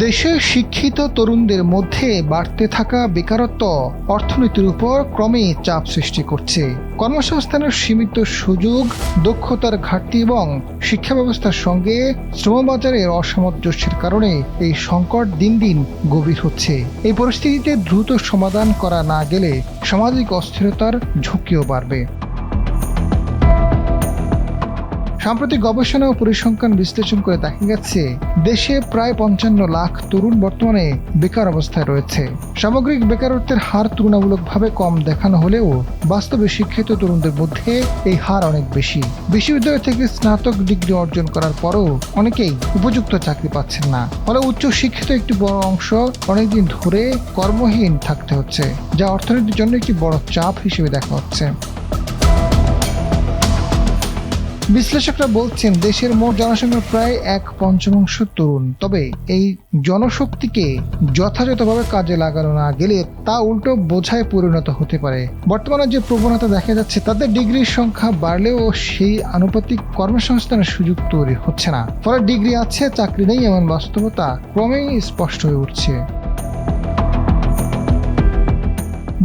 দেশের শিক্ষিত তরুণদের মধ্যে বাড়তে থাকা বেকারত্ব অর্থনীতির উপর ক্রমেই চাপ সৃষ্টি করছে। কর্মসংস্থানের সীমিত সুযোগ, দক্ষতার ঘাটতি এবং শিক্ষা ব্যবস্থার সঙ্গে শ্রমবাজারের অসামঞ্জস্যের কারণে এই সংকট দিন দিন গভীর হচ্ছে। এই পরিস্থিতিতে দ্রুত সমাধান করা না গেলে সামাজিক অস্থিরতার ঝুঁকিও বাড়বে। সাম্প্রতিক গবেষণা ও পরিসংখ্যান বিশ্লেষণ করে দেখা গেছে, দেশে প্রায় ৫৫ লাখ তরুণ বর্তমানে বেকার অবস্থায় রয়েছে। সামগ্রিক বেকারত্বের হার তুলনামূলকভাবে কম দেখানো হলেও বাস্তবে শিক্ষিত তরুণদের মধ্যে এই হার অনেক বেশি। বিশ্ববিদ্যালয় থেকে স্নাতক ডিগ্রি অর্জন করার পরও অনেকেই উপযুক্ত চাকরি পাচ্ছেন না। ফলে উচ্চ শিক্ষিত একটি বড় অংশ অনেকদিন ধরে কর্মহীন থাকতে হচ্ছে, যা অর্থনীতির জন্য একটি বড় চাপ হিসেবে দেখা হচ্ছে। বিশ্লেষকরা বলছেন, দেশের মোট জনসংখ্যার প্রায় ১/৫ তরুণ। তবে এই জনশক্তিকে যথাযথভাবে কাজে লাগানো না গেলে তা উল্টো বোঝায় পরিণত হতে পারে। বর্তমানে যে প্রবণতা দেখা যাচ্ছে, তাদের ডিগ্রির সংখ্যা বাড়লেও সেই আনুপাতিক কর্মসংস্থানের সুযোগ তৈরি হচ্ছে না। ফলে ডিগ্রি আছে, চাকরি নেই এমন বাস্তবতা ক্রমেই স্পষ্ট হয়ে উঠছে।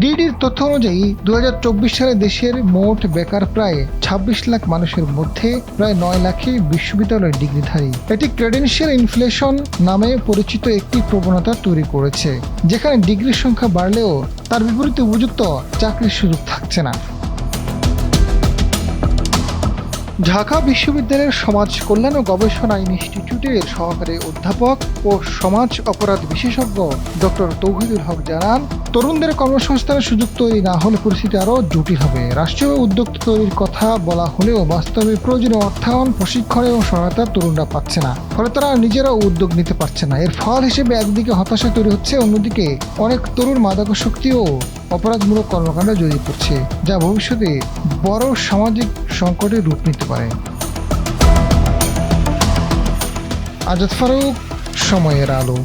ডিডির তথ্য অনুযায়ী ২০২৪ সালে দেশের মোট বেকার প্রায় ২৬ লাখ মানুষের মধ্যে প্রায় ৯ লাখই বিশ্ববিদ্যালয়ের ডিগ্রিধারী। এটি ক্রেডেনশিয়াল ইনফ্লেশন নামে পরিচিত একটি প্রবণতা তৈরি করেছে, যেখানে ডিগ্রির সংখ্যা বাড়লেও তার বিপরীতে উপযুক্ত চাকরির সুযোগ থাকছে না। ঢাকা বিশ্ববিদ্যালয়ের সমাজ কল্যাণ ও গবেষণা ইনস্টিটিউটের সহকারী অধ্যাপক ও সমাজ অপরাধ বিশেষজ্ঞ ডক্টর তৌহিদুল হক জানান, তরুণদের কর্মসংস্থানের সুযোগ তৈরি না হলে পরিস্থিতি আরও জটিল হবে। রাষ্ট্রীয় উদ্যোগ তৈরির কথা বলা হলেও বাস্তবে প্রয়োজনীয় অর্থায়ন, প্রশিক্ষণ এবং সহায়তা তরুণরা পাচ্ছে না। ফলে তারা নিজেরাও উদ্যোগ নিতে পারছে না। এর ফল হিসেবে একদিকে হতাশা তৈরি হচ্ছে, অন্যদিকে অনেক তরুণ মাদকাসক্তি ও অপরাধমূলক কর্মকাণ্ডে জড়িয়ে পড়ছে, যা ভবিষ্যতে বড় সামাজিক সংকটের রূপ নিতে পারে। আজাদ ফারুক, সময়ের আলো।